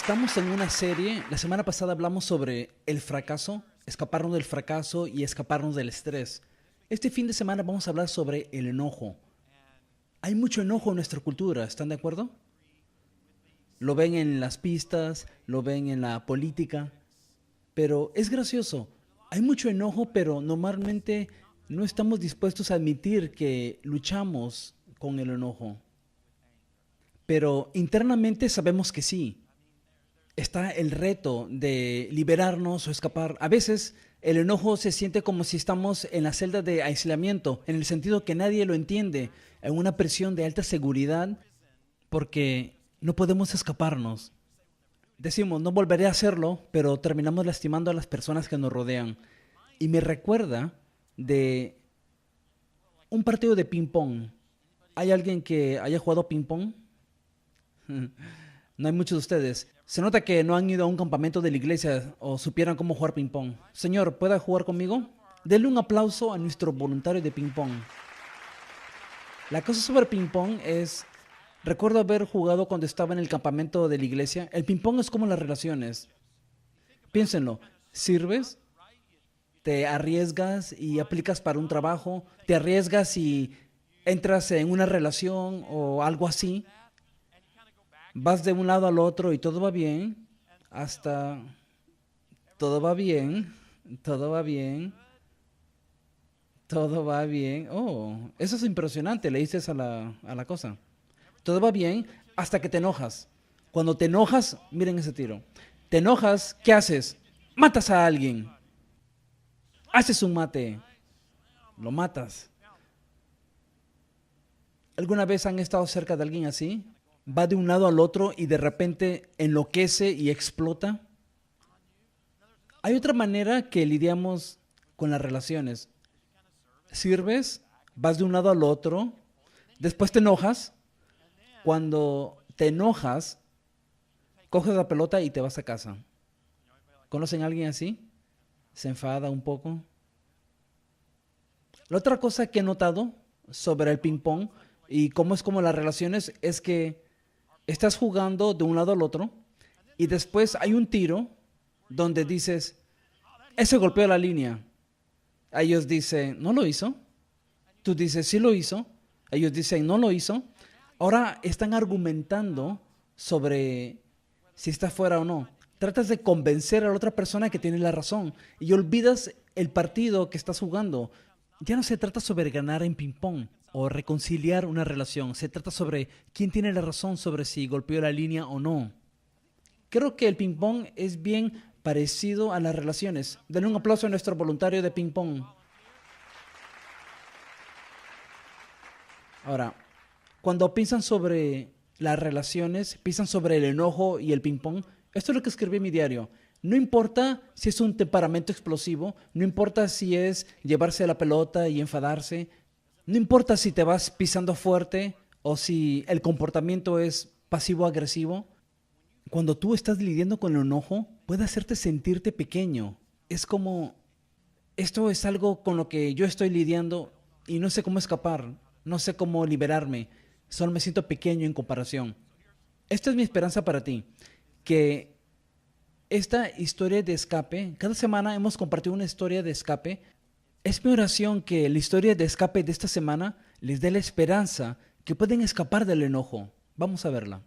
Estamos en una serie. La semana pasada hablamos sobre el fracaso, escaparnos del fracaso y escaparnos del estrés. Este fin de semana vamos a hablar sobre el enojo. Hay mucho enojo en nuestra cultura, ¿están de acuerdo? Lo ven en las pistas, lo ven en la política, pero es gracioso. Hay mucho enojo, pero normalmente no estamos dispuestos a admitir que luchamos con el enojo. Pero internamente sabemos que sí. Está el reto de liberarnos o escapar. A veces el enojo se siente como si estamos en la celda de aislamiento, en el sentido que nadie lo entiende, en una prisión de alta seguridad, porque no podemos escaparnos. Decimos, no volveré a hacerlo, pero terminamos lastimando a las personas que nos rodean. Y me recuerda de un partido de ping-pong. ¿Hay alguien que haya jugado ping-pong? No hay muchos de ustedes. Se nota que no han ido a un campamento de la iglesia o supieran cómo jugar ping-pong. Señor, ¿puede jugar conmigo? Denle un aplauso a nuestro voluntario de ping-pong. La cosa sobre ping-pong es... Recuerdo haber jugado cuando estaba en el campamento de la iglesia. El ping-pong es como las relaciones. Piénsenlo. Sirves, te arriesgas y aplicas para un trabajo, te arriesgas y entras en una relación o algo así. Vas de un lado al otro y todo va bien, hasta todo va bien, todo va bien, todo va bien. Oh, eso es impresionante, le dices a la cosa. Todo va bien hasta que te enojas. Cuando te enojas, miren ese tiro. Te enojas, ¿qué haces? Matas a alguien. Haces un mate. Lo matas. ¿Alguna vez han estado cerca de alguien así? Va de un lado al otro y de repente enloquece y explota. Hay otra manera que lidiamos con las relaciones. Sirves, vas de un lado al otro, después te enojas. Cuando te enojas, coges la pelota y te vas a casa. ¿Conocen a alguien así? Se enfada un poco. La otra cosa que he notado sobre el ping pong y cómo es como las relaciones es que estás jugando de un lado al otro y después hay un tiro donde dices, ese golpeó la línea. Ellos dicen, no lo hizo. Tú dices, sí lo hizo. Ellos dicen, no lo hizo. Ahora están argumentando sobre si está fuera o no. Tratas de convencer a la otra persona que tiene la razón y olvidas el partido que estás jugando. Ya no se trata sobre ganar en ping-pong o reconciliar una relación. Se trata sobre quién tiene la razón sobre si golpeó la línea o no. Creo que el ping-pong es bien parecido a las relaciones. Denle un aplauso a nuestro voluntario de ping-pong. Ahora, cuando piensan sobre las relaciones, piensan sobre el enojo y el ping-pong, esto es lo que escribí en mi diario. No importa si es un temperamento explosivo, no importa si es llevarse la pelota y enfadarse, no importa si te vas pisando fuerte o si el comportamiento es pasivo-agresivo. Cuando tú estás lidiando con el enojo, puede hacerte sentirte pequeño. Es como, esto es algo con lo que yo estoy lidiando y no sé cómo escapar, no sé cómo liberarme, solo me siento pequeño en comparación. Esta es mi esperanza para ti, que esta historia de escape, cada semana hemos compartido una historia de escape. Es mi oración que la historia de escape de esta semana les dé la esperanza que pueden escapar del enojo. Vamos a verla.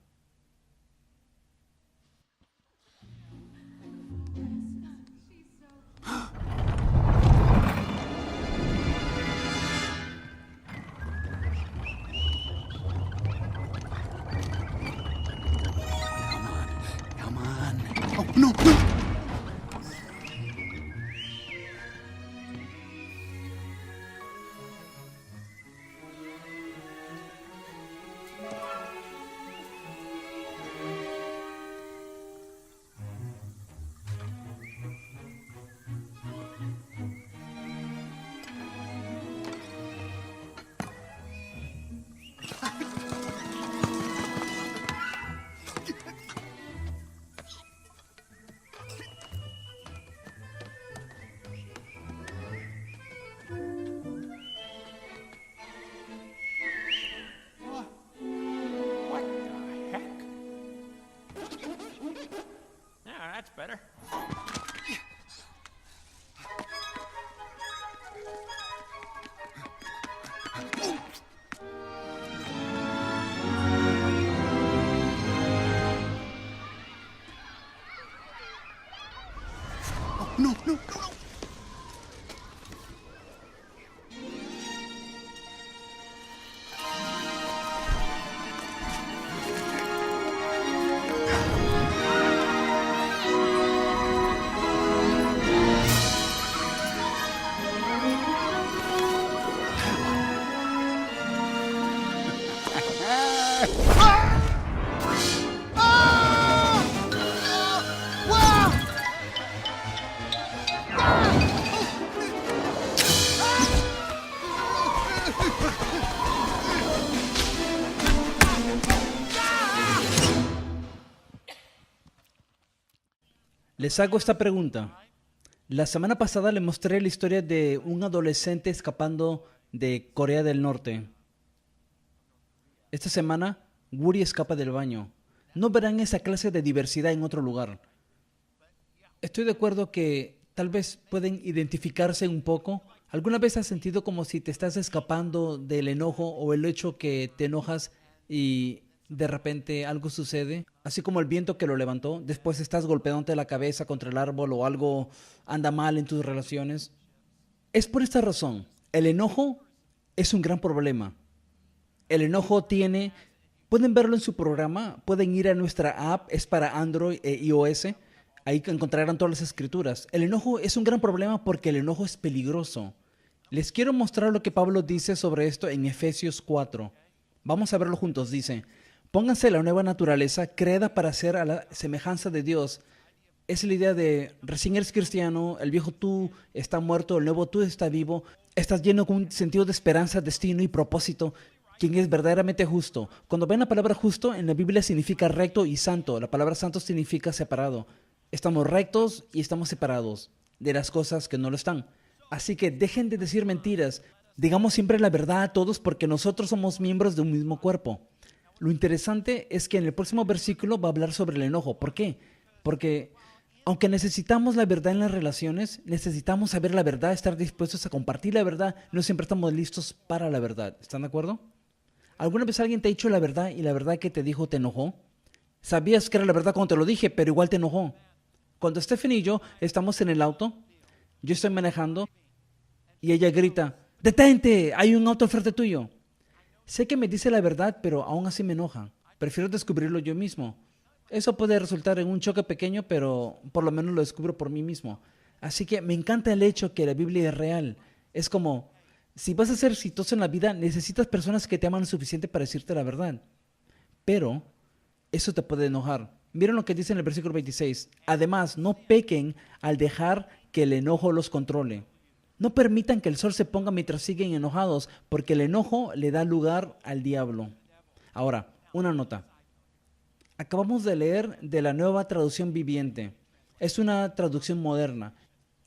Come on. Oh, no, no. Les hago esta pregunta. La semana pasada les mostré la historia de un adolescente escapando de Corea del Norte. Esta semana, Woody escapa del baño. No verán esa clase de diversidad en otro lugar. Estoy de acuerdo que tal vez pueden identificarse un poco. ¿Alguna vez has sentido como si te estás escapando del enojo o el hecho que te enojas y de repente algo sucede? Así como el viento que lo levantó, después estás golpeándote la cabeza contra el árbol o algo anda mal en tus relaciones. Es por esta razón. El enojo es un gran problema. El enojo tiene, pueden verlo en su programa, pueden ir a nuestra app, es para Android e iOS, ahí encontrarán todas las escrituras. El enojo es un gran problema porque el enojo es peligroso. Les quiero mostrar lo que Pablo dice sobre esto en Efesios 4. Vamos a verlo juntos, dice, pónganse la nueva naturaleza, creada para ser a la semejanza de Dios. Es la idea de recién eres cristiano, el viejo tú está muerto, el nuevo tú está vivo, estás lleno con un sentido de esperanza, destino y propósito. Quien es verdaderamente justo. Cuando ven la palabra justo, en la Biblia significa recto y santo. La palabra santo significa separado. Estamos rectos y estamos separados de las cosas que no lo están. Así que dejen de decir mentiras. Digamos siempre la verdad a todos porque nosotros somos miembros de un mismo cuerpo. Lo interesante es que en el próximo versículo va a hablar sobre el enojo. ¿Por qué? Porque aunque necesitamos la verdad en las relaciones, necesitamos saber la verdad, estar dispuestos a compartir la verdad. No siempre estamos listos para la verdad. ¿Están de acuerdo? ¿Alguna vez alguien te ha dicho la verdad y la verdad que te dijo te enojó? Sabías que era la verdad cuando te lo dije, pero igual te enojó. Cuando Stephanie y yo estamos en el auto, yo estoy manejando y ella grita, ¡detente! Hay un auto al frente tuyo. Sé que me dice la verdad, pero aún así me enoja. Prefiero descubrirlo yo mismo. Eso puede resultar en un choque pequeño, pero por lo menos lo descubro por mí mismo. Así que me encanta el hecho que la Biblia es real. Es como, si vas a ser exitoso en la vida, necesitas personas que te aman lo suficiente para decirte la verdad. Pero eso te puede enojar. Miren lo que dice en el versículo 26. Además, no pequen al dejar que el enojo los controle. No permitan que el sol se ponga mientras siguen enojados, porque el enojo le da lugar al diablo. Ahora, una nota. Acabamos de leer de la Nueva Traducción Viviente. Es una traducción moderna.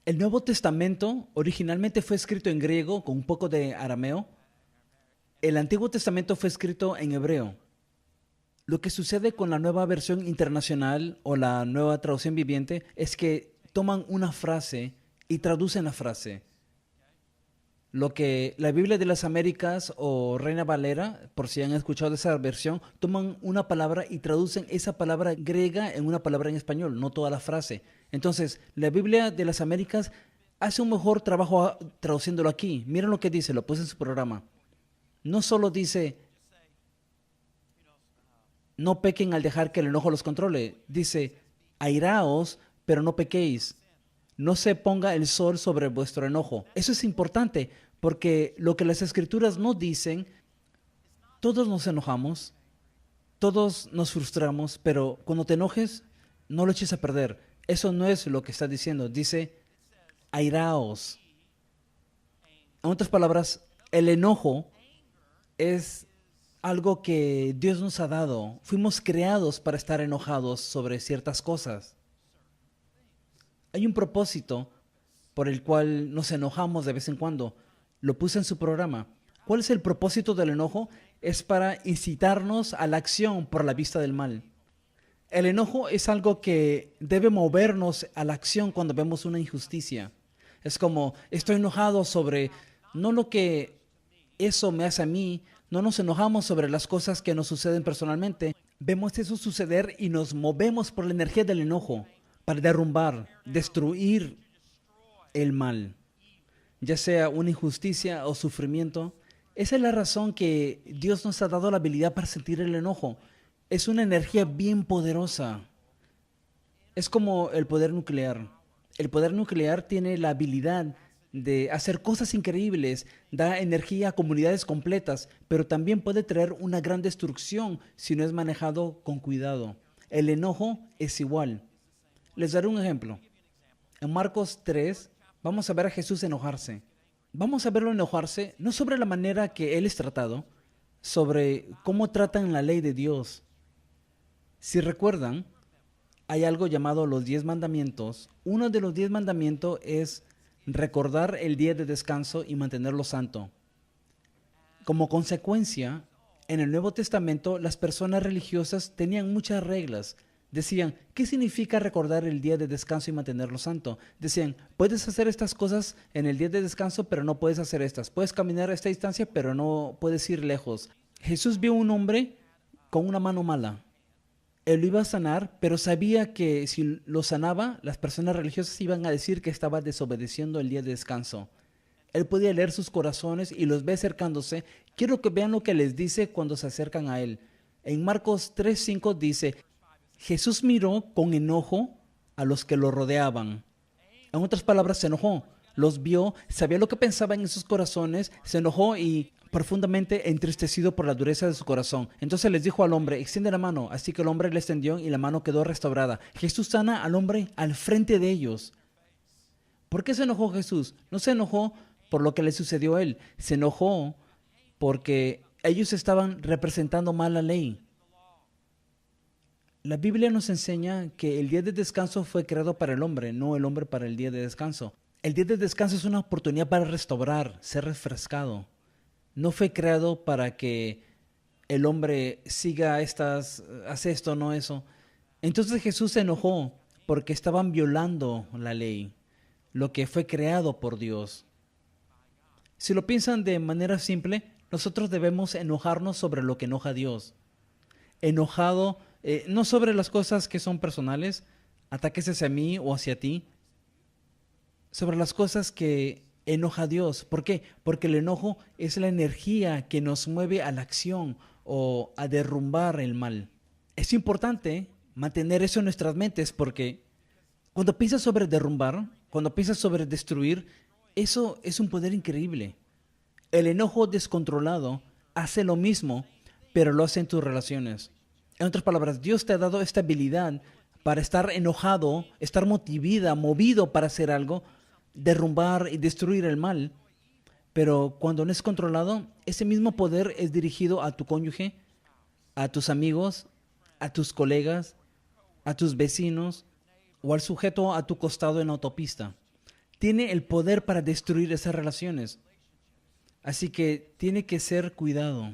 El Nuevo Testamento originalmente fue escrito en griego con un poco de arameo. El Antiguo Testamento fue escrito en hebreo. Lo que sucede con la nueva versión internacional o la nueva traducción viviente es que toman una frase y traducen la frase. Lo que la Biblia de las Américas o Reina Valera, por si han escuchado esa versión, toman una palabra y traducen esa palabra griega en una palabra en español, no toda la frase. Entonces, la Biblia de las Américas hace un mejor trabajo traduciéndolo aquí. Miren lo que dice, lo puse en su programa. No solo dice, no pequen al dejar que el enojo los controle. Dice, airaos, pero no pequéis. No se ponga el sol sobre vuestro enojo. Eso es importante porque lo que las escrituras no dicen, todos nos enojamos, todos nos frustramos, pero cuando te enojes, no lo eches a perder. Eso no es lo que está diciendo. Dice, airaos. En otras palabras, el enojo es algo que Dios nos ha dado. Fuimos creados para estar enojados sobre ciertas cosas. Hay un propósito por el cual nos enojamos de vez en cuando. Lo puse en su programa. ¿Cuál es el propósito del enojo? Es para incitarnos a la acción por la vista del mal. El enojo es algo que debe movernos a la acción cuando vemos una injusticia. Es como, estoy enojado sobre no lo que eso me hace a mí. No nos enojamos sobre las cosas que nos suceden personalmente. Vemos eso suceder y nos movemos por la energía del enojo para derrumbar, destruir el mal, ya sea una injusticia o sufrimiento. Esa es la razón que Dios nos ha dado la habilidad para sentir el enojo. Es una energía bien poderosa. Es como el poder nuclear. El poder nuclear tiene la habilidad de hacer cosas increíbles, da energía a comunidades completas, pero también puede traer una gran destrucción si no es manejado con cuidado. El enojo es igual. Les daré un ejemplo. En Marcos 3 vamos a ver a Jesús enojarse. Vamos a verlo enojarse no sobre la manera que Él es tratado, sobre cómo tratan la ley de Dios. Si recuerdan, hay algo llamado los 10 mandamientos. Uno de los 10 mandamientos es recordar el día de descanso y mantenerlo santo. Como consecuencia, en el Nuevo Testamento las personas religiosas tenían muchas reglas. Decían, ¿qué significa recordar el día de descanso y mantenerlo santo? Decían, puedes hacer estas cosas en el día de descanso, pero no puedes hacer estas. Puedes caminar a esta distancia, pero no puedes ir lejos. Jesús vio a un hombre con una mano mala. Él lo iba a sanar, pero sabía que si lo sanaba, las personas religiosas iban a decir que estaba desobedeciendo el día de descanso. Él podía leer sus corazones y los ve acercándose. Quiero que vean lo que les dice cuando se acercan a él. En Marcos 3:5 dice, Jesús miró con enojo a los que lo rodeaban. En otras palabras, se enojó. Los vio, sabía lo que pensaban en sus corazones, se enojó y profundamente entristecido por la dureza de su corazón. Entonces les dijo al hombre, extiende la mano. Así que el hombre le extendió y la mano quedó restaurada. Jesús sana al hombre al frente de ellos. ¿Por qué se enojó Jesús? No se enojó por lo que le sucedió a él. Se enojó porque ellos estaban representando mal la ley. La Biblia nos enseña que el día de descanso fue creado para el hombre, no el hombre para el día de descanso. El día de descanso es una oportunidad para restaurar, ser refrescado. No fue creado para que el hombre siga hace esto, no eso. Entonces Jesús se enojó porque estaban violando la ley, lo que fue creado por Dios. Si lo piensan de manera simple, nosotros debemos enojarnos sobre lo que enoja a Dios. Enojado, no sobre las cosas que son personales, ataques hacia mí o hacia ti, sobre las cosas que enoja a Dios. ¿Por qué? Porque el enojo es la energía que nos mueve a la acción o a derrumbar el mal. Es importante mantener eso en nuestras mentes porque cuando piensas sobre derrumbar, cuando piensas sobre destruir, eso es un poder increíble. El enojo descontrolado hace lo mismo, pero lo hace en tus relaciones. En otras palabras, Dios te ha dado esta habilidad para estar enojado, estar movido para hacer algo, derrumbar y destruir el mal. Pero cuando no es controlado, ese mismo poder es dirigido a tu cónyuge, a tus amigos, a tus colegas, a tus vecinos o al sujeto a tu costado en la autopista. Tiene el poder para destruir esas relaciones. Así que tiene que ser cuidado.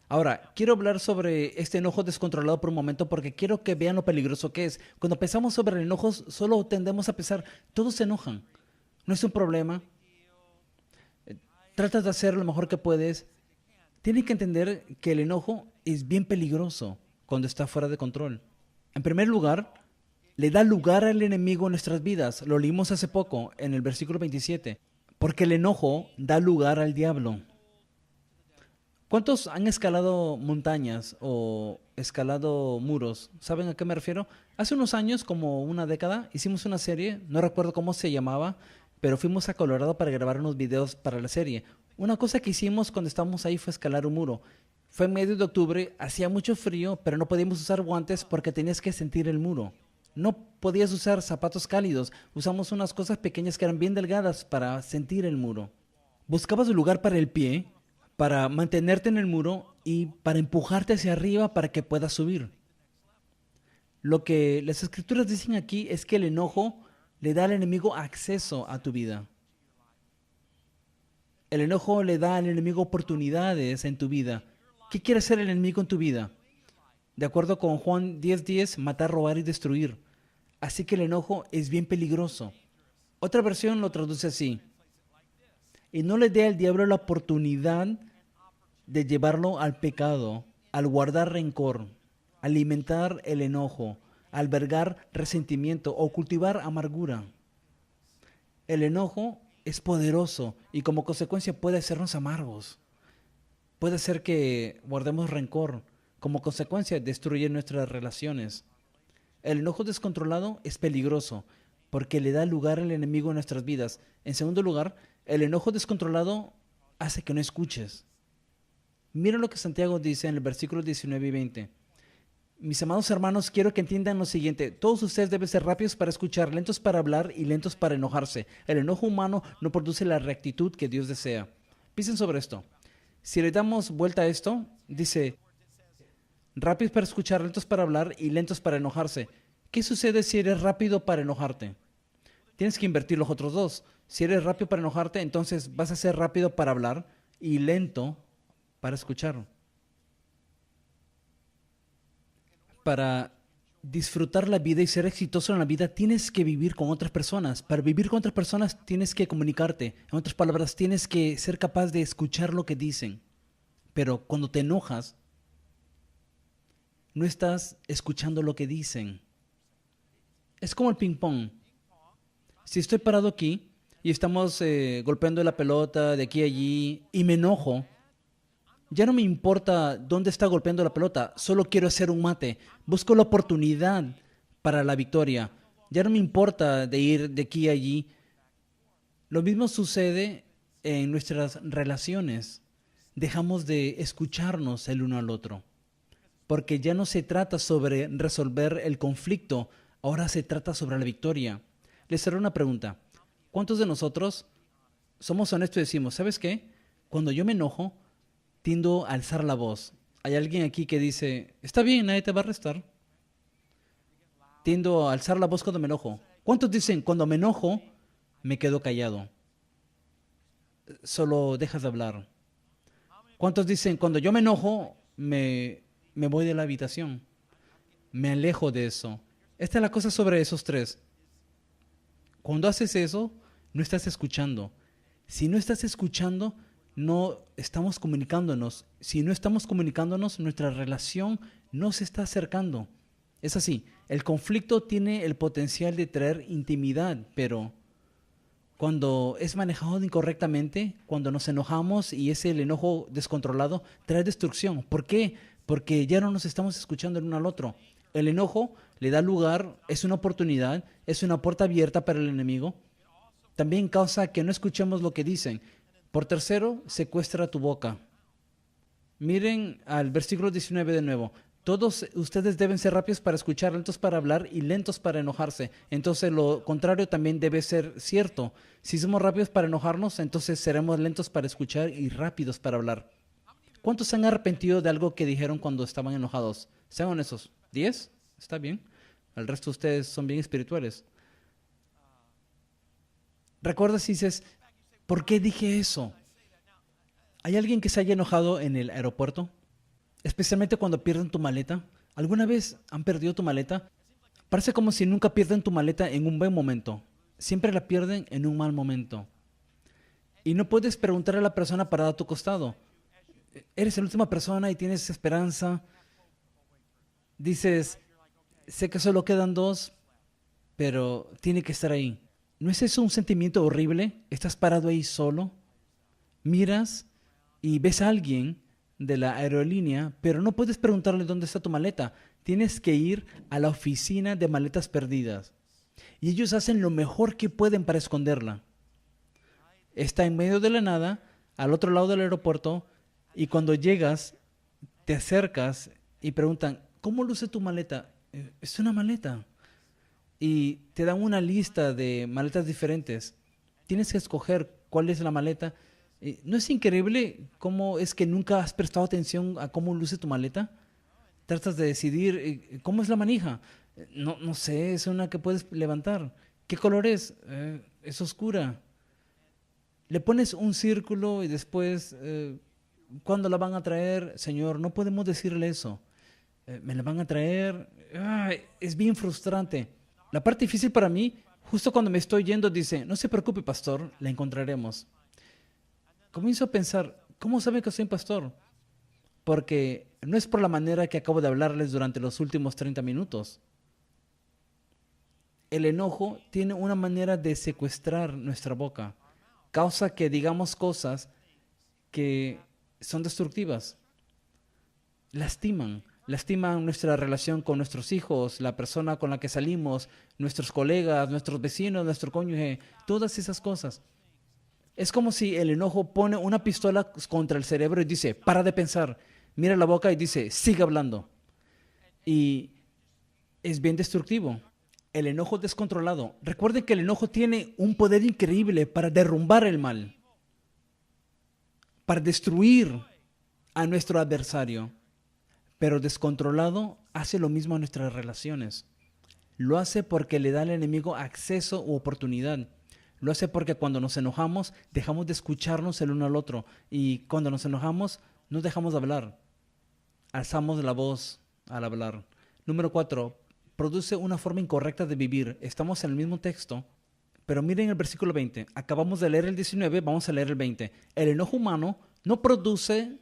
Ahora, quiero hablar sobre este enojo descontrolado por un momento porque quiero que vean lo peligroso que es. Cuando pensamos sobre el enojo, solo tendemos a pensar, todos se enojan. No es un problema. Tratas de hacer lo mejor que puedes. Tienes que entender que el enojo es bien peligroso cuando está fuera de control. En primer lugar, le da lugar al enemigo en nuestras vidas. Lo leímos hace poco en el versículo 27. Porque el enojo da lugar al diablo. ¿Cuántos han escalado montañas o escalado muros? ¿Saben a qué me refiero? Hace unos años, como una década, hicimos una serie, no recuerdo cómo se llamaba, pero fuimos a Colorado para grabar unos videos para la serie. Una cosa que hicimos cuando estábamos ahí fue escalar un muro. Fue en medio de octubre, hacía mucho frío, pero no podíamos usar guantes porque tenías que sentir el muro. No podías usar zapatos cálidos. Usamos unas cosas pequeñas que eran bien delgadas para sentir el muro. Buscabas un lugar para el pie, para mantenerte en el muro y para empujarte hacia arriba para que puedas subir. Lo que las escrituras dicen aquí es que el enojo le da al enemigo acceso a tu vida. El enojo le da al enemigo oportunidades en tu vida. ¿Qué quiere hacer el enemigo en tu vida? De acuerdo con Juan 10:10, matar, robar y destruir. Así que el enojo es bien peligroso. Otra versión lo traduce así: y no le dé al diablo la oportunidad de llevarlo al pecado, al guardar rencor, alimentar el enojo, albergar resentimiento o cultivar amargura. El enojo es poderoso y como consecuencia puede hacernos amargos. Puede hacer que guardemos rencor. Como consecuencia destruye nuestras relaciones. El enojo descontrolado es peligroso porque le da lugar al enemigo en nuestras vidas. En segundo lugar, el enojo descontrolado hace que no escuches. Mira lo que Santiago dice en el versículo 19 y 20. Mis amados hermanos, quiero que entiendan lo siguiente. Todos ustedes deben ser rápidos para escuchar, lentos para hablar y lentos para enojarse. El enojo humano no produce la rectitud que Dios desea. Piensen sobre esto. Si le damos vuelta a esto, dice: rápidos para escuchar, lentos para hablar y lentos para enojarse. ¿Qué sucede si eres rápido para enojarte? Tienes que invertir los otros dos. Si eres rápido para enojarte, entonces vas a ser rápido para hablar y lento para escuchar. Para disfrutar la vida y ser exitoso en la vida, tienes que vivir con otras personas. Para vivir con otras personas, tienes que comunicarte. En otras palabras, tienes que ser capaz de escuchar lo que dicen. Pero cuando te enojas, no estás escuchando lo que dicen. Es como el ping pong. Si estoy parado aquí y estamos golpeando la pelota de aquí a allí y me enojo, ya no me importa dónde está golpeando la pelota, solo quiero hacer un mate. Busco la oportunidad para la victoria. Ya no me importa de ir de aquí a allí. Lo mismo sucede en nuestras relaciones. Dejamos de escucharnos el uno al otro. Porque ya no se trata sobre resolver el conflicto, ahora se trata sobre la victoria. Les haré una pregunta. ¿Cuántos de nosotros somos honestos y decimos, ¿sabes qué? Cuando yo me enojo, tiendo a alzar la voz. Hay alguien aquí que dice, está bien, nadie te va a arrestar. Tiendo a alzar la voz cuando me enojo. ¿Cuántos dicen, cuando me enojo, me quedo callado? Solo dejas de hablar. ¿Cuántos dicen, cuando yo me enojo, me voy de la habitación? Me alejo de eso. Esta es la cosa sobre esos tres. Cuando haces eso, no estás escuchando. Si no estás escuchando, no estamos comunicándonos. Si no estamos comunicándonos, nuestra relación no se está acercando. Es así, el conflicto tiene el potencial de traer intimidad, pero cuando es manejado incorrectamente, cuando nos enojamos y es el enojo descontrolado, trae destrucción. ¿Por qué? Porque ya no nos estamos escuchando el uno al otro. El enojo le da lugar, es una oportunidad, es una puerta abierta para el enemigo. También causa que no escuchemos lo que dicen. Por tercero, secuestra tu boca. Miren al versículo 19 de nuevo. Todos ustedes deben ser rápidos para escuchar, lentos para hablar y lentos para enojarse. Entonces lo contrario también debe ser cierto. Si somos rápidos para enojarnos, entonces seremos lentos para escuchar y rápidos para hablar. ¿Cuántos se han arrepentido de algo que dijeron cuando estaban enojados? Sean honestos. ¿10? Está bien. El resto de ustedes son bien espirituales. Recuerda si dices, ¿por qué dije eso? ¿Hay alguien que se haya enojado en el aeropuerto? Especialmente cuando pierden tu maleta. ¿Alguna vez han perdido tu maleta? Parece como si nunca pierden tu maleta en un buen momento. Siempre la pierden en un mal momento. Y no puedes preguntar a la persona parada a tu costado. Eres la última persona y tienes esperanza. Dices, sé que solo quedan dos, pero tiene que estar ahí. ¿No es eso un sentimiento horrible? Estás parado ahí solo, miras y ves a alguien de la aerolínea, pero no puedes preguntarle dónde está tu maleta. Tienes que ir a la oficina de maletas perdidas. Y ellos hacen lo mejor que pueden para esconderla. Está en medio de la nada, al otro lado del aeropuerto, y cuando llegas, te acercas y preguntan, ¿cómo luce tu maleta? Es una maleta. Y te dan una lista de maletas diferentes. Tienes que escoger cuál es la maleta. ¿No es increíble cómo es que nunca has prestado atención a cómo luce tu maleta? Tratas de decidir cómo es la manija. No sé, es una que puedes levantar. ¿Qué color es? Es oscura. Le pones un círculo y después, ¿cuándo la van a traer? Señor, no podemos decirle eso. ¿Me la van a traer? Ay, es bien frustrante. La parte difícil para mí, justo cuando me estoy yendo, dice, no se preocupe, pastor, la encontraremos. Comienzo a pensar, ¿cómo sabe que soy un pastor? Porque no es por la manera que acabo de hablarles durante los últimos 30 minutos. El enojo tiene una manera de secuestrar nuestra boca. Causa que digamos cosas que son destructivas. Lastiman nuestra relación con nuestros hijos, la persona con la que salimos, nuestros colegas, nuestros vecinos, nuestro cónyuge, todas esas cosas. Es como si el enojo pone una pistola contra el cerebro y dice, para de pensar, mira la boca y dice, sigue hablando. Y es bien destructivo. El enojo descontrolado. Recuerden que el enojo tiene un poder increíble para derrumbar el mal, para destruir a nuestro adversario. Pero descontrolado hace lo mismo a nuestras relaciones. Lo hace porque le da al enemigo acceso u oportunidad. Lo hace porque cuando nos enojamos dejamos de escucharnos el uno al otro. Y cuando nos enojamos no dejamos de hablar. Alzamos la voz al hablar. Número 4. Produce una forma incorrecta de vivir. Estamos en el mismo texto, pero miren el versículo 20. Acabamos de leer el 19, vamos a leer el 20. El enojo humano no produce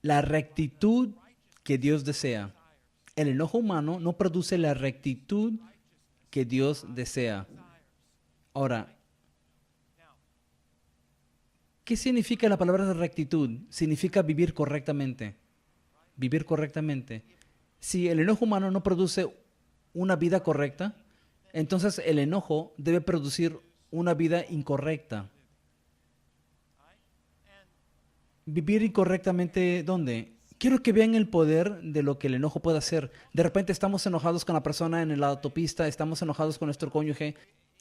la rectitud que Dios desea. El enojo humano no produce la rectitud que Dios desea. Ahora, ¿qué significa la palabra rectitud? Significa vivir correctamente. Vivir correctamente. Si el enojo humano no produce una vida correcta, entonces el enojo debe producir una vida incorrecta. Vivir incorrectamente, ¿dónde? Quiero que vean el poder de lo que el enojo puede hacer. De repente estamos enojados con la persona en la autopista, estamos enojados con nuestro cónyuge.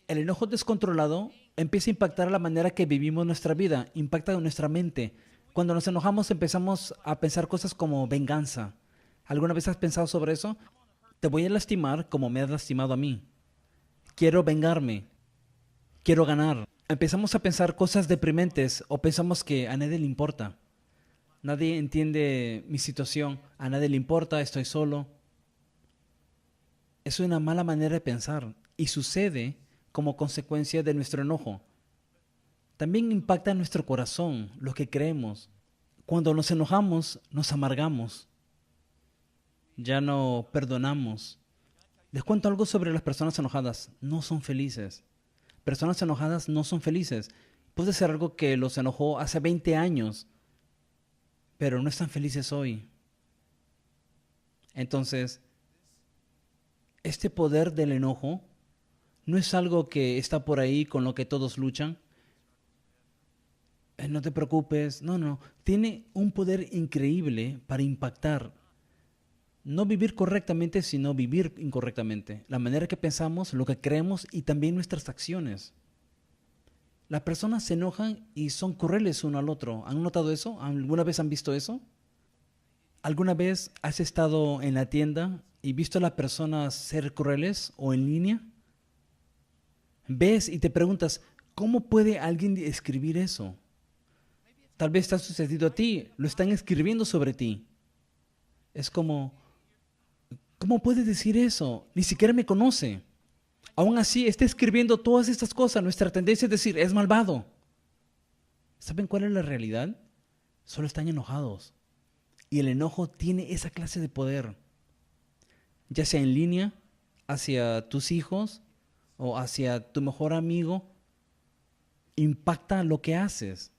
El enojo descontrolado empieza a impactar la manera que vivimos nuestra vida, impacta nuestra mente. Cuando nos enojamos empezamos a pensar cosas como venganza. ¿Alguna vez has pensado sobre eso? Te voy a lastimar como me has lastimado a mí. Quiero vengarme. Quiero ganar. Empezamos a pensar cosas deprimentes o pensamos que a nadie le importa. Nadie entiende mi situación. A nadie le importa, estoy solo. Es una mala manera de pensar y sucede como consecuencia de nuestro enojo. También impacta en nuestro corazón, lo que creemos. Cuando nos enojamos, nos amargamos. Ya no perdonamos. Les cuento algo sobre las personas enojadas. No son felices. Personas enojadas no son felices. Puede ser algo que los enojó hace 20 años, pero no están felices hoy. Entonces, este poder del enojo no es algo que está por ahí con lo que todos luchan. No te preocupes. No. Tiene un poder increíble para impactar. No vivir correctamente, sino vivir incorrectamente. La manera que pensamos, lo que creemos y también nuestras acciones. Las personas se enojan y son crueles uno al otro. ¿Han notado eso? ¿Alguna vez han visto eso? ¿Alguna vez has estado en la tienda y visto a las personas ser crueles o en línea? Ves y te preguntas, ¿cómo puede alguien escribir eso? Tal vez te ha sucedido a ti, lo están escribiendo sobre ti. Es como, ¿cómo puede decir eso? Ni siquiera me conoce. Aún así, está escribiendo todas estas cosas. Nuestra tendencia es decir, es malvado. ¿Saben cuál es la realidad? Solo están enojados. Y el enojo tiene esa clase de poder. Ya sea en línea, hacia tus hijos o hacia tu mejor amigo, impacta lo que haces.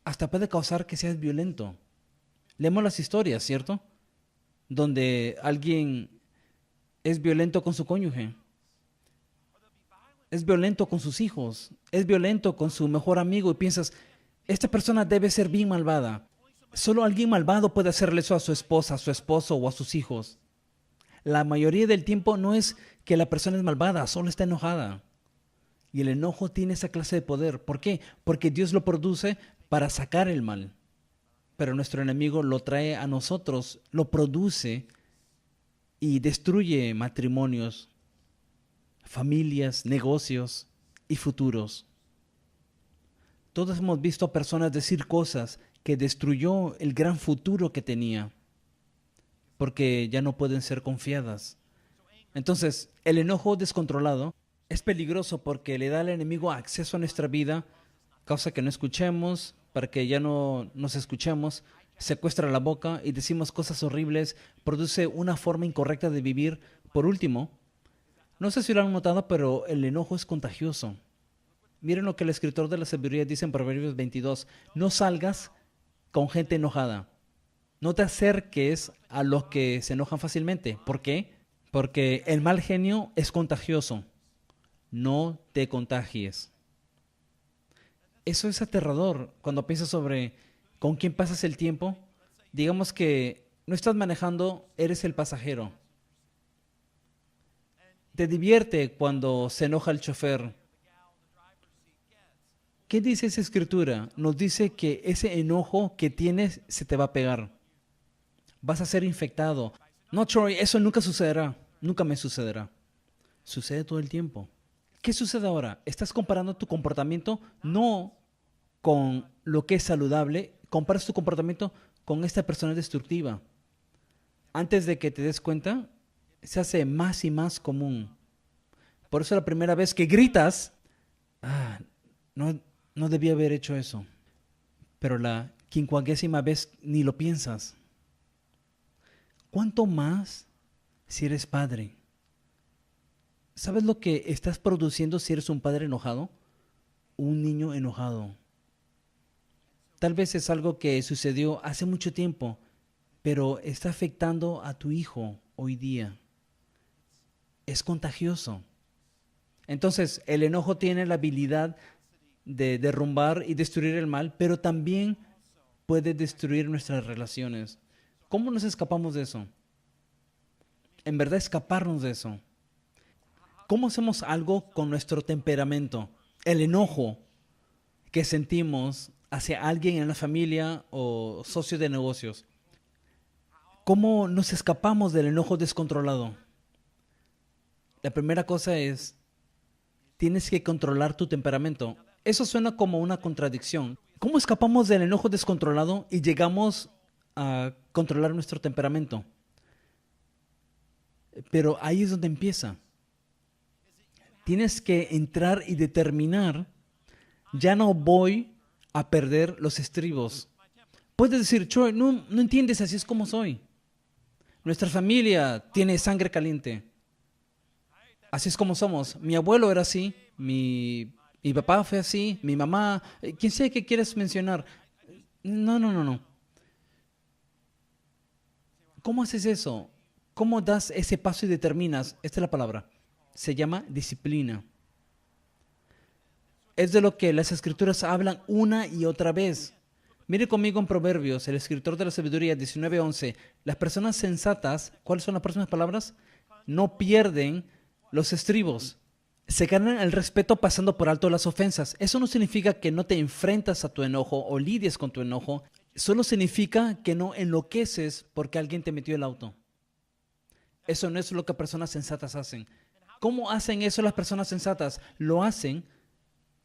Hasta puede causar que seas violento. Leemos las historias, ¿cierto? Donde alguien es violento con su cónyuge, es violento con sus hijos, es violento con su mejor amigo y piensas, esta persona debe ser bien malvada. Solo alguien malvado puede hacerle eso a su esposa, a su esposo o a sus hijos. La mayoría del tiempo no es que la persona es malvada, solo está enojada. Y el enojo tiene esa clase de poder. ¿Por qué? Porque Dios lo produce para sacar el mal. Pero nuestro enemigo lo trae a nosotros, lo produce y destruye matrimonios, familias, negocios y futuros. Todos hemos visto a personas decir cosas que destruyó el gran futuro que tenía, porque ya no pueden ser confiadas. Entonces, el enojo descontrolado es peligroso porque le da al enemigo acceso a nuestra vida, causa que no escuchemos, para que ya no nos escuchemos, secuestra la boca y decimos cosas horribles, produce una forma incorrecta de vivir. Por último, no sé si lo han notado, pero el enojo es contagioso. Miren lo que el escritor de la sabiduría dice en Proverbios 22. No salgas con gente enojada. No te acerques a los que se enojan fácilmente. ¿Por qué? Porque el mal genio es contagioso. No te contagies. Eso es aterrador cuando piensas sobre con quién pasas el tiempo. Digamos que no estás manejando, eres el pasajero. Te divierte cuando se enoja el chofer. ¿Qué dice esa escritura? Nos dice que ese enojo que tienes se te va a pegar. Vas a ser infectado. No, Troy, eso nunca sucederá. Nunca me sucederá. Sucede todo el tiempo. ¿Qué sucede ahora? Estás comparando tu comportamiento no con lo que es saludable, comparas tu comportamiento con esta persona destructiva. Antes de que te des cuenta, se hace más y más común. Por eso la primera vez que gritas, no, no debía haber hecho eso. Pero la 50ª vez ni lo piensas. ¿Cuánto más si eres padre? ¿Sabes lo que estás produciendo si eres un padre enojado? Un niño enojado. Tal vez es algo que sucedió hace mucho tiempo, pero está afectando a tu hijo hoy día. Es contagioso. Entonces, el enojo tiene la habilidad de derrumbar y destruir el mal, pero también puede destruir nuestras relaciones. ¿Cómo nos escapamos de eso? En verdad, escaparnos de eso. ¿Cómo hacemos algo con nuestro temperamento? El enojo que sentimos hacia alguien en la familia o socio de negocios. ¿Cómo nos escapamos del enojo descontrolado? La primera cosa es, tienes que controlar tu temperamento. Eso suena como una contradicción. ¿Cómo escapamos del enojo descontrolado y llegamos a controlar nuestro temperamento? Pero ahí es donde empieza. Tienes que entrar y determinar, ya no voy a perder los estribos. Puedes decir, Troy, no entiendes, así es como soy. Nuestra familia tiene sangre caliente. Así es como somos. Mi abuelo era así, mi papá fue así, mi mamá, quién sé qué quieres mencionar. No. ¿Cómo haces eso? ¿Cómo das ese paso y determinas? Esta es la palabra. Se llama disciplina. Es de lo que las escrituras hablan una y otra vez. Mire conmigo en Proverbios, el escritor de la sabiduría 19:11. Las personas sensatas, ¿cuáles son las próximas palabras? No pierden los estribos. Se ganan el respeto pasando por alto las ofensas. Eso no significa que no te enfrentas a tu enojo o lidies con tu enojo. Solo significa que no enloqueces porque alguien te metió el auto. Eso no es lo que personas sensatas hacen. ¿Cómo hacen eso las personas sensatas? Lo hacen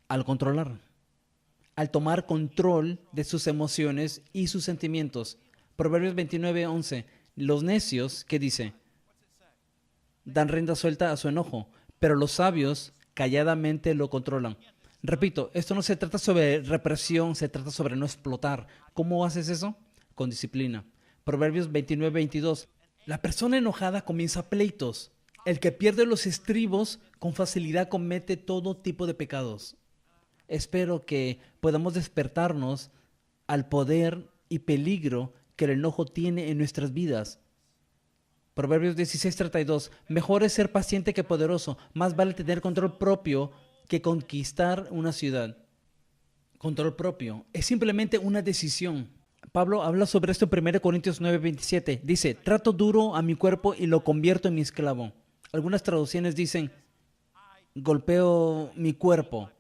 al controlar, al tomar control de sus emociones y sus sentimientos. Proverbios 29:11. Los necios, ¿qué dice? Dan rienda suelta a su enojo, pero los sabios calladamente lo controlan. Repito, esto no se trata sobre represión, se trata sobre no explotar. ¿Cómo haces eso? Con disciplina. Proverbios 29:22. La persona enojada comienza pleitos. El que pierde los estribos con facilidad comete todo tipo de pecados. Espero que podamos despertarnos al poder y peligro que el enojo tiene en nuestras vidas. Proverbios 16:32. Mejor es ser paciente que poderoso. Más vale tener control propio que conquistar una ciudad. Control propio es simplemente una decisión. Pablo habla sobre esto en 1 Corintios 9:27. Dice, trato duro a mi cuerpo y lo convierto en mi esclavo. Algunas traducciones dicen, golpeo mi cuerpo,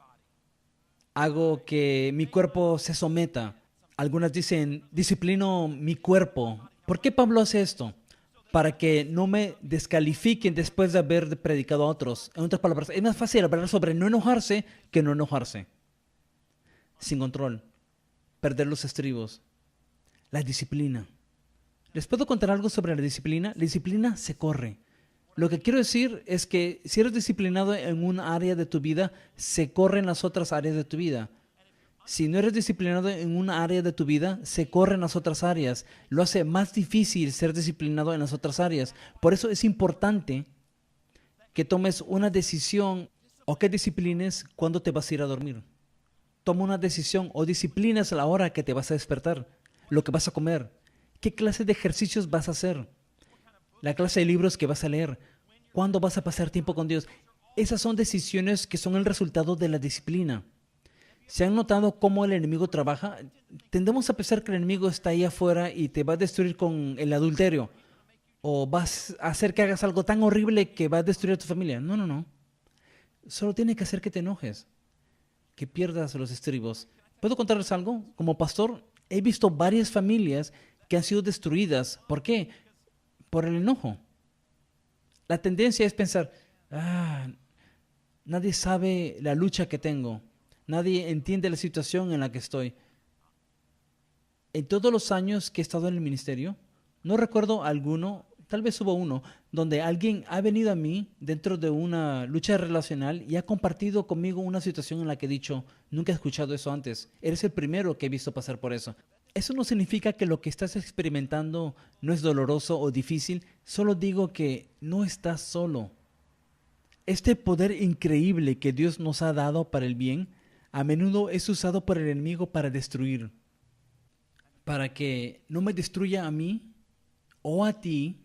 hago que mi cuerpo se someta. Algunas dicen, disciplino mi cuerpo. ¿Por qué Pablo hace esto? Para que no me descalifiquen después de haber predicado a otros. En otras palabras, es más fácil hablar sobre no enojarse que no enojarse. Sin control, perder los estribos. La disciplina. ¿Les puedo contar algo sobre la disciplina? La disciplina se corre. Lo que quiero decir es que si eres disciplinado en un área de tu vida, se corren las otras áreas de tu vida. Si no eres disciplinado en una área de tu vida, se corren las otras áreas. Lo hace más difícil ser disciplinado en las otras áreas. Por eso es importante que tomes una decisión o que disciplines cuando te vas a ir a dormir. Toma una decisión o disciplinas a la hora que te vas a despertar, lo que vas a comer, qué clase de ejercicios vas a hacer, la clase de libros que vas a leer, cuándo vas a pasar tiempo con Dios. Esas son decisiones que son el resultado de la disciplina. ¿Se han notado cómo el enemigo trabaja? Tendemos a pensar que el enemigo está ahí afuera y te va a destruir con el adulterio. O vas a hacer que hagas algo tan horrible que va a destruir a tu familia. No. Solo tiene que hacer que te enojes, que pierdas los estribos. ¿Puedo contarles algo? Como pastor, he visto varias familias que han sido destruidas. ¿Por qué? Por el enojo. La tendencia es pensar, nadie sabe la lucha que tengo, nadie entiende la situación en la que estoy. En todos los años que he estado en el ministerio, no recuerdo alguno, tal vez hubo uno, donde alguien ha venido a mí dentro de una lucha relacional y ha compartido conmigo una situación en la que he dicho, nunca he escuchado eso antes, eres el primero que he visto pasar por eso. Eso no significa que lo que estás experimentando no es doloroso o difícil, solo digo que no estás solo. Este poder increíble que Dios nos ha dado para el bien, a menudo es usado por el enemigo para destruir. Para que no me destruya a mí o a ti,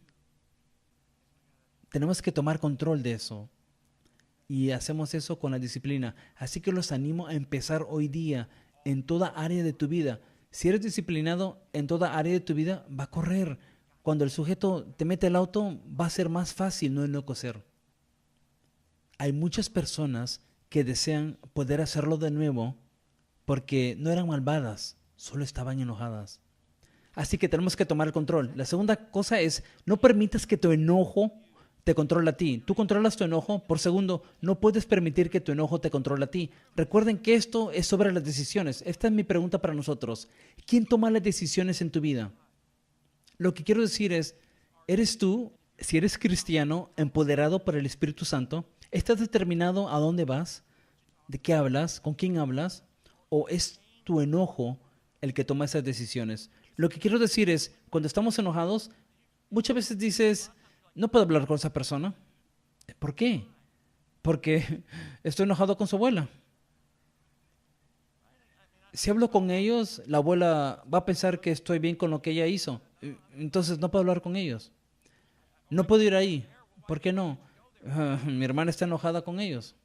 tenemos que tomar control de eso. Y hacemos eso con la disciplina. Así que los animo a empezar hoy día en toda área de tu vida. Si eres disciplinado en toda área de tu vida, va a correr. Cuando el sujeto te mete el auto, va a ser más fácil no enloquecer. Hay muchas personas que desean poder hacerlo de nuevo porque no eran malvadas, solo estaban enojadas. Así que tenemos que tomar el control. La segunda cosa es, no permitas que tu enojo te controle a ti. Tú controlas tu enojo. Por segundo, no puedes permitir que tu enojo te controle a ti. Recuerden que esto es sobre las decisiones. Esta es mi pregunta para nosotros. ¿Quién toma las decisiones en tu vida? Lo que quiero decir es, ¿eres tú, si eres cristiano, empoderado por el Espíritu Santo? ¿Estás determinado a dónde vas? ¿De qué hablas? ¿Con quién hablas? ¿O es tu enojo el que toma esas decisiones? Lo que quiero decir es, cuando estamos enojados, muchas veces dices, no puedo hablar con esa persona. ¿Por qué? Porque estoy enojado con su abuela. Si hablo con ellos, la abuela va a pensar que estoy bien con lo que ella hizo. Entonces no puedo hablar con ellos. No puedo ir ahí. ¿Por qué no? Mi hermana está enojada con ellos.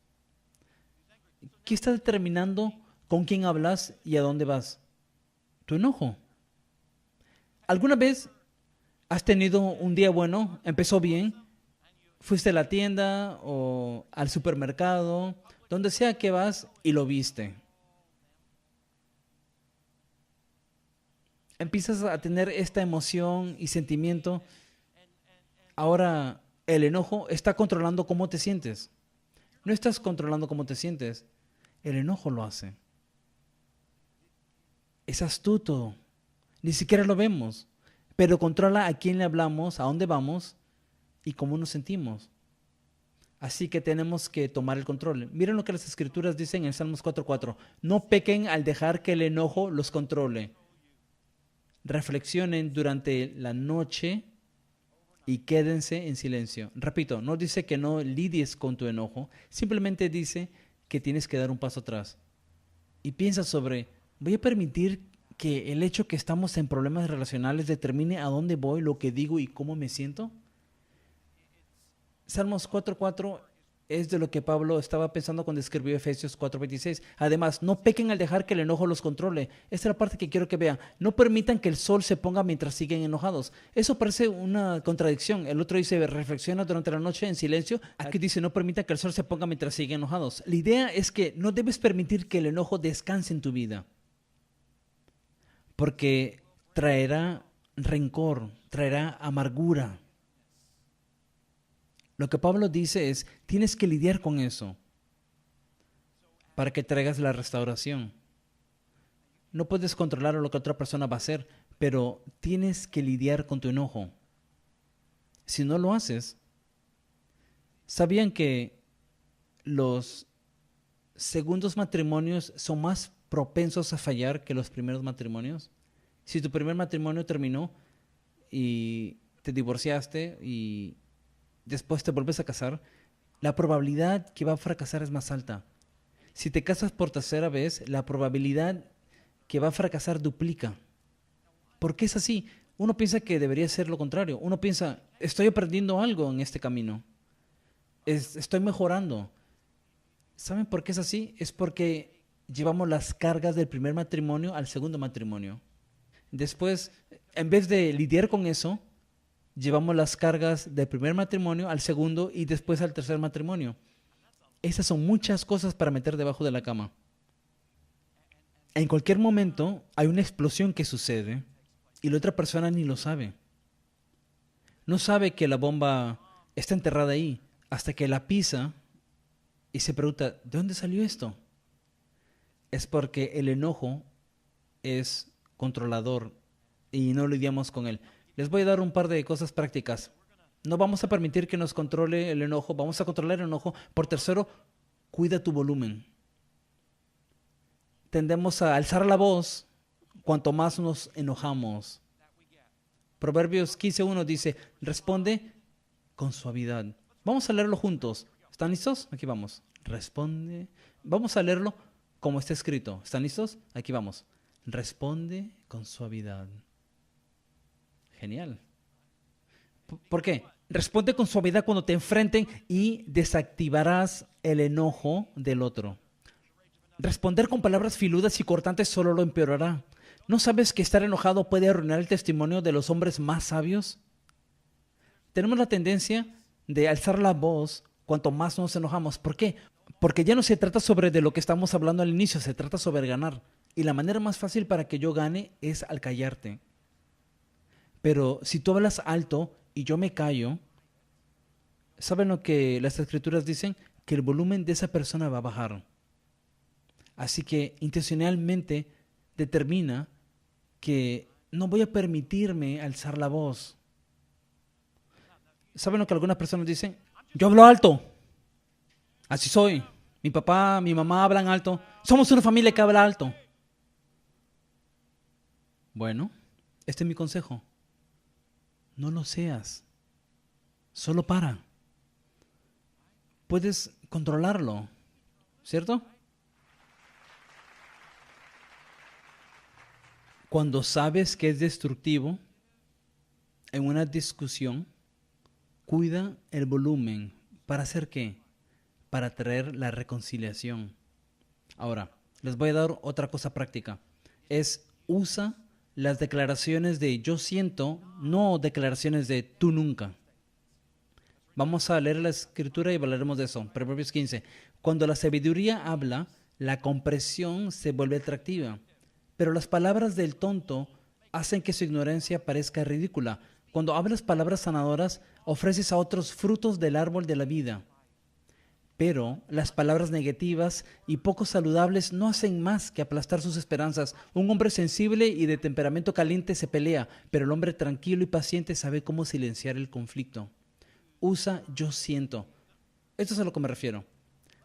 ¿Qué está determinando con quién hablas y a dónde vas? Tu enojo. ¿Alguna vez has tenido un día bueno? ¿Empezó bien? ¿Fuiste a la tienda o al supermercado? Donde sea que vas y lo viste. Empiezas a tener esta emoción y sentimiento. Ahora el enojo está controlando cómo te sientes. No estás controlando cómo te sientes. El enojo lo hace. Es astuto. Ni siquiera lo vemos. Pero controla a quién le hablamos, a dónde vamos y cómo nos sentimos. Así que tenemos que tomar el control. Miren lo que las escrituras dicen en Salmos 4:4. No pequen al dejar que el enojo los controle. Reflexionen durante la noche y quédense en silencio. Repito, no dice que no lidies con tu enojo, simplemente dice que tienes que dar un paso atrás. Y piensa sobre, ¿voy a permitir que el hecho que estamos en problemas relacionales determine a dónde voy, lo que digo y cómo me siento? Salmos 4:4 es de lo que Pablo estaba pensando cuando escribió Efesios 4:26. Además, no pequen al dejar que el enojo los controle. Esta es la parte que quiero que vean. No permitan que el sol se ponga mientras siguen enojados. Eso parece una contradicción. El otro dice, reflexiona durante la noche en silencio. Aquí dice, no permitan que el sol se ponga mientras siguen enojados. La idea es que no debes permitir que el enojo descanse en tu vida, porque traerá rencor, traerá amargura. Lo que Pablo dice es, tienes que lidiar con eso para que traigas la restauración. No puedes controlar lo que otra persona va a hacer, pero tienes que lidiar con tu enojo. Si no lo haces, ¿sabían que los segundos matrimonios son más propensos a fallar que los primeros matrimonios? Si tu primer matrimonio terminó y te divorciaste y después te vuelves a casar, la probabilidad que va a fracasar es más alta. Si te casas por tercera vez, la probabilidad que va a fracasar duplica. ¿Por qué es así? Uno piensa que debería ser lo contrario. Uno piensa, estoy aprendiendo algo en este camino. Estoy mejorando. ¿Saben por qué es así? Es porque llevamos las cargas del primer matrimonio al segundo matrimonio. Después, en vez de lidiar con eso, llevamos las cargas del primer matrimonio al segundo y después al tercer matrimonio. Esas son muchas cosas para meter debajo de la cama. En cualquier momento hay una explosión que sucede y la otra persona ni lo sabe. No sabe que la bomba está enterrada ahí hasta que la pisa y se pregunta, ¿de dónde salió esto? Es porque el enojo es controlador y no lidiamos con él. Les voy a dar un par de cosas prácticas. No vamos a permitir que nos controle el enojo, vamos a controlar el enojo. Por tercero, cuida tu volumen. Tendemos a alzar la voz cuanto más nos enojamos. Proverbios 15:1 dice, responde con suavidad. Vamos a leerlo juntos. ¿Están listos? Aquí vamos. Responde. Vamos a leerlo como está escrito. ¿Están listos? Aquí vamos. Responde con suavidad. Genial. ¿Por qué? Responde con suavidad cuando te enfrenten y desactivarás el enojo del otro. Responder con palabras filudas y cortantes solo lo empeorará. ¿No sabes que estar enojado puede arruinar el testimonio de los hombres más sabios? Tenemos la tendencia de alzar la voz cuanto más nos enojamos. ¿Por qué? Porque ya no se trata sobre de lo que estamos hablando al inicio, se trata sobre ganar. Y la manera más fácil para que yo gane es al callarte. Pero si tú hablas alto y yo me callo, ¿saben lo que las escrituras dicen? Que el volumen de esa persona va a bajar. Así que intencionalmente determina que no voy a permitirme alzar la voz. ¿Saben lo que algunas personas dicen? Yo hablo alto. Así soy. Mi papá, mi mamá hablan alto. Somos una familia que habla alto. Bueno, este es mi consejo. No lo seas. Solo para. Puedes controlarlo, ¿cierto? Cuando sabes que es destructivo, en una discusión, cuida el volumen. ¿Para hacer qué? Para traer la reconciliación. Ahora, les voy a dar otra cosa práctica. Usa las declaraciones de yo siento, no declaraciones de tú nunca. Vamos a leer la escritura y hablaremos de eso. Proverbios 15. Cuando la sabiduría habla, la comprensión se vuelve atractiva. Pero las palabras del tonto hacen que su ignorancia parezca ridícula. Cuando hablas palabras sanadoras, ofreces a otros frutos del árbol de la vida. Pero las palabras negativas y poco saludables no hacen más que aplastar sus esperanzas. Un hombre sensible y de temperamento caliente se pelea, pero el hombre tranquilo y paciente sabe cómo silenciar el conflicto. Usa yo siento. Esto es a lo que me refiero.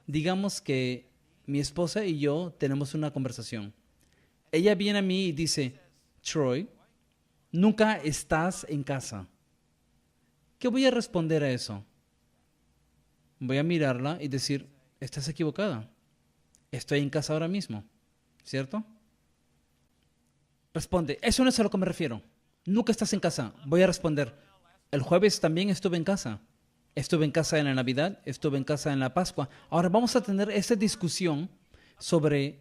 Digamos que mi esposa y yo tenemos una conversación. Ella viene a mí y dice, Troy, nunca estás en casa. ¿Qué voy a responder a eso? Voy a mirarla y decir, estás equivocada. Estoy en casa ahora mismo, ¿cierto? Responde, eso no es a lo que me refiero. Nunca estás en casa. Voy a responder, el jueves también estuve en casa. Estuve en casa en la Navidad, estuve en casa en la Pascua. Ahora vamos a tener esta discusión sobre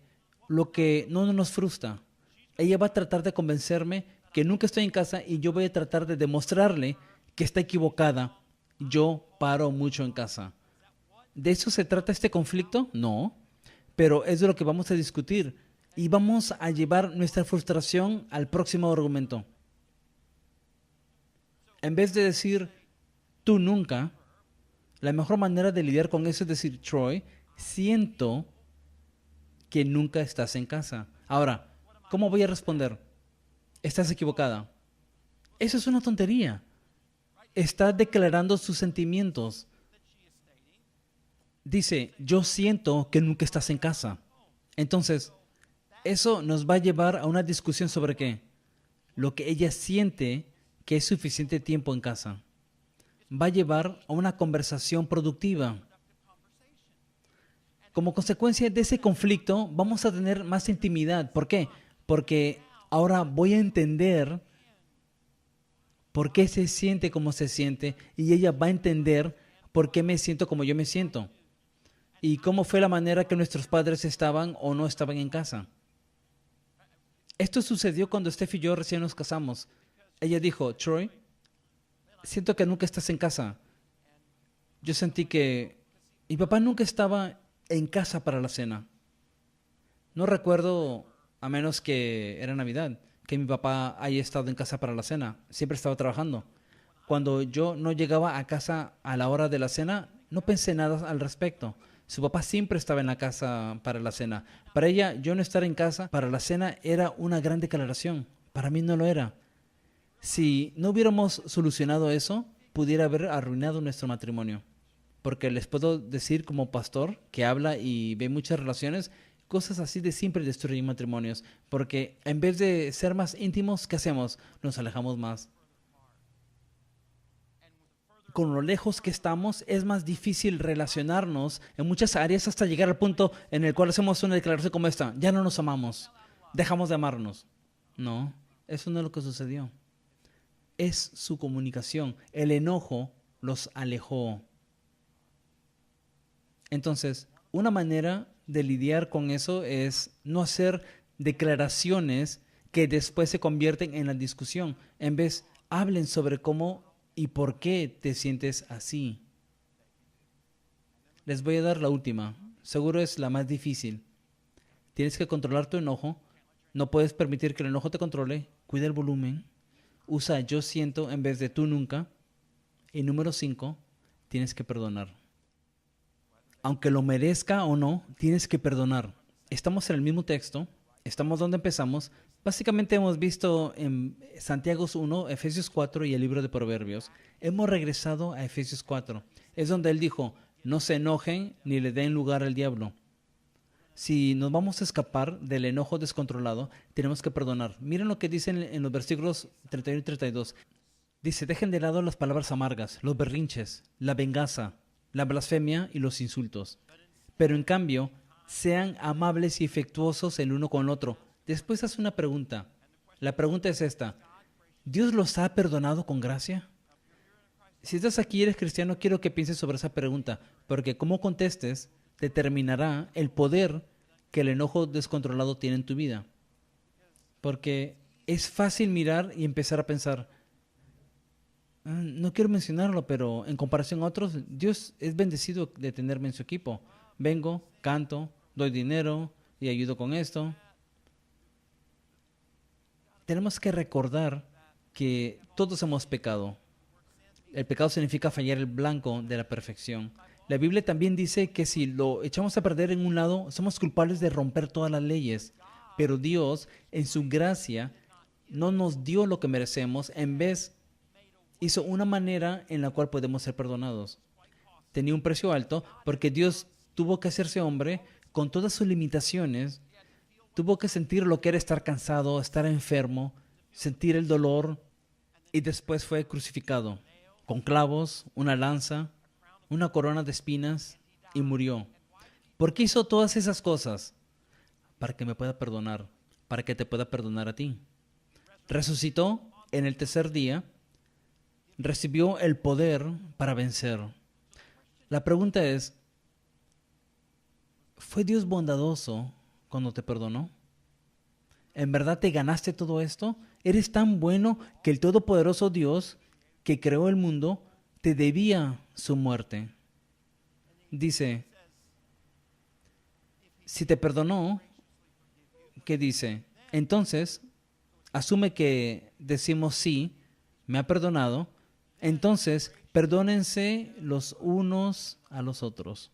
lo que no nos frustra. Ella va a tratar de convencerme que nunca estoy en casa y yo voy a tratar de demostrarle que está equivocada. Yo paro mucho en casa. ¿De eso se trata este conflicto? No, pero es de lo que vamos a discutir y vamos a llevar nuestra frustración al próximo argumento. En vez de decir tú nunca, la mejor manera de lidiar con eso es decir, Troy, siento que nunca estás en casa. Ahora, ¿cómo voy a responder? Estás equivocada. Eso es una tontería. Está declarando sus sentimientos. Dice, yo siento que nunca estás en casa. Entonces, eso nos va a llevar a una discusión sobre qué. Lo que ella siente que es suficiente tiempo en casa. Va a llevar a una conversación productiva. Como consecuencia de ese conflicto, vamos a tener más intimidad. ¿Por qué? Porque ahora voy a entender por qué se siente como se siente y ella va a entender por qué me siento como yo me siento. Y cómo fue la manera que nuestros padres estaban o no estaban en casa. Esto sucedió cuando Steph y yo recién nos casamos. Ella dijo, Troy, siento que nunca estás en casa. Yo sentí que mi papá nunca estaba en casa para la cena. No recuerdo, a menos que era Navidad, que mi papá haya estado en casa para la cena. Siempre estaba trabajando. Cuando yo no llegaba a casa a la hora de la cena, no pensé nada al respecto. Su papá siempre estaba en la casa para la cena. Para ella, yo no estar en casa para la cena era una gran declaración. Para mí no lo era. Si no hubiéramos solucionado eso, pudiera haber arruinado nuestro matrimonio. Porque les puedo decir como pastor que habla y ve muchas relaciones, cosas así de siempre destruyen matrimonios. Porque en vez de ser más íntimos, ¿qué hacemos? Nos alejamos más. Con lo lejos que estamos, es más difícil relacionarnos en muchas áreas hasta llegar al punto en el cual hacemos una declaración como esta. Ya no nos amamos. Dejamos de amarnos. No, eso no es lo que sucedió. Es su comunicación. El enojo los alejó. Entonces, una manera de lidiar con eso es no hacer declaraciones que después se convierten en la discusión. En vez, hablen sobre cómo y por qué te sientes así. Les voy a dar la última. Seguro es la más difícil. Tienes que controlar tu enojo. No puedes permitir que el enojo te controle. Cuida el volumen. Usa yo siento en vez de tú nunca. Y número 5, tienes que perdonar. Aunque lo merezca o no, tienes que perdonar. Estamos en el mismo texto, estamos donde empezamos. Básicamente hemos visto en Santiago 1, Efesios 4 y el libro de Proverbios. Hemos regresado a Efesios 4. Es donde él dijo, no se enojen ni le den lugar al diablo. Si nos vamos a escapar del enojo descontrolado, tenemos que perdonar. Miren lo que dicen en los versículos 31 y 32. Dice, dejen de lado las palabras amargas, los berrinches, la venganza, la blasfemia y los insultos. Pero en cambio, sean amables y afectuosos el uno con el otro. Después hace una pregunta. La pregunta es esta. ¿Dios los ha perdonado con gracia? Si estás aquí y eres cristiano, quiero que pienses sobre esa pregunta, porque como contestes determinará el poder que el enojo descontrolado tiene en tu vida. Porque es fácil mirar y empezar a pensar, no quiero mencionarlo, pero en comparación a otros, Dios es bendecido de tenerme en su equipo. Vengo, canto, doy dinero y ayudo con esto. Tenemos que recordar que todos hemos pecado. El pecado significa fallar el blanco de la perfección. La Biblia también dice que si lo echamos a perder en un lado, somos culpables de romper todas las leyes. Pero Dios, en su gracia, no nos dio lo que merecemos, en vez hizo una manera en la cual podemos ser perdonados. Tenía un precio alto porque Dios tuvo que hacerse hombre con todas sus limitaciones, tuvo que sentir lo que era estar cansado, estar enfermo, sentir el dolor y después fue crucificado con clavos, una lanza, una corona de espinas y murió. ¿Por qué hizo todas esas cosas? Para que me pueda perdonar, para que te pueda perdonar a ti. Resucitó en el tercer día, recibió el poder para vencer. La pregunta es, ¿fue Dios bondadoso cuando te perdonó? ¿En verdad te ganaste todo esto? ¿Eres tan bueno que el todopoderoso Dios que creó el mundo te debía su muerte? Dice, si te perdonó, ¿qué dice? Entonces, asume que decimos sí, me ha perdonado. Entonces, perdónense los unos a los otros.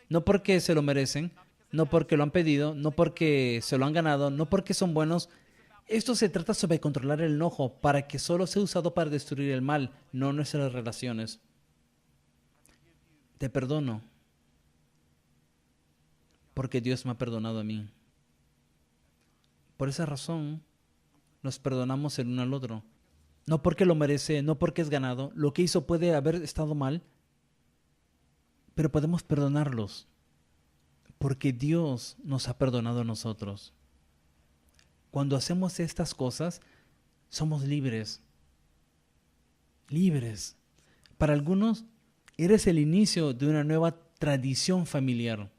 No porque se lo merecen, no porque lo han pedido, no porque se lo han ganado, no porque son buenos. Esto se trata sobre controlar el enojo para que solo sea usado para destruir el mal, no nuestras relaciones. Te perdono porque Dios me ha perdonado a mí. Por esa razón, nos perdonamos el uno al otro. No porque lo merece, no porque es ganado. Lo que hizo puede haber estado mal, pero podemos perdonarlos porque Dios nos ha perdonado a nosotros. Cuando hacemos estas cosas, somos libres. Libres. Para algunos, eres el inicio de una nueva tradición familiar,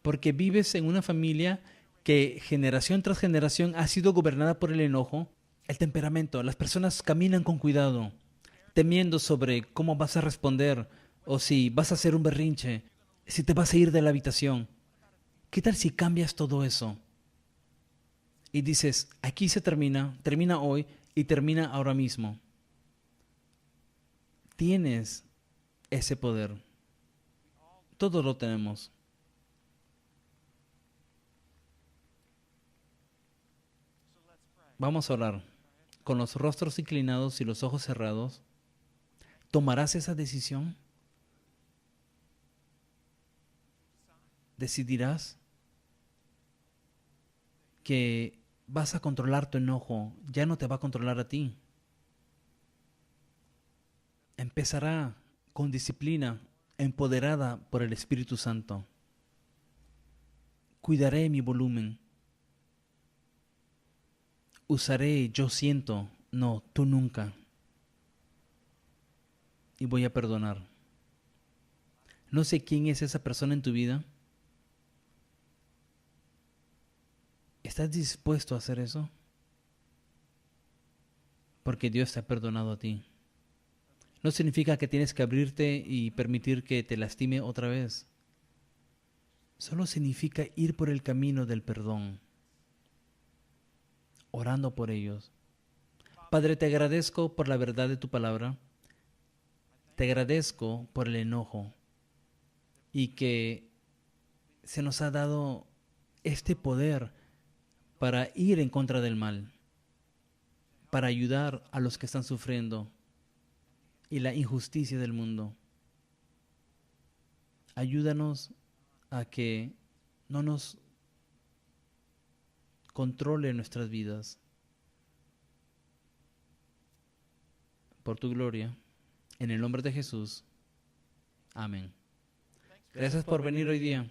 porque vives en una familia que generación tras generación ha sido gobernada por el enojo, el temperamento. Las personas caminan con cuidado, temiendo sobre cómo vas a responder o si vas a hacer un berrinche, si te vas a ir de la habitación. ¿Qué tal si cambias todo eso? Y dices, aquí se termina hoy y termina ahora mismo. tienes ese poder. Todos lo tenemos. Vamos a orar. Con los rostros inclinados y los ojos cerrados, ¿tomarás esa decisión? ¿Decidirás que vas a controlar tu enojo? Ya no te va a controlar a ti. Empezará con disciplina, empoderada por el Espíritu Santo. Cuidaré mi volumen. Usaré yo siento, no, tú nunca. Y voy a perdonar. No sé quién es esa persona en tu vida. ¿Estás dispuesto a hacer eso? Porque Dios te ha perdonado a ti. No significa que tienes que abrirte y permitir que te lastime otra vez. Solo significa ir por el camino del perdón, orando por ellos. Padre, te agradezco por la verdad de tu palabra. Te agradezco por el enojo y que se nos ha dado este poder para ir en contra del mal, para ayudar a los que están sufriendo y la injusticia del mundo. Ayúdanos a que no nos controle nuestras vidas. Por tu gloria, en el nombre de Jesús. Amén. Gracias por venir hoy día.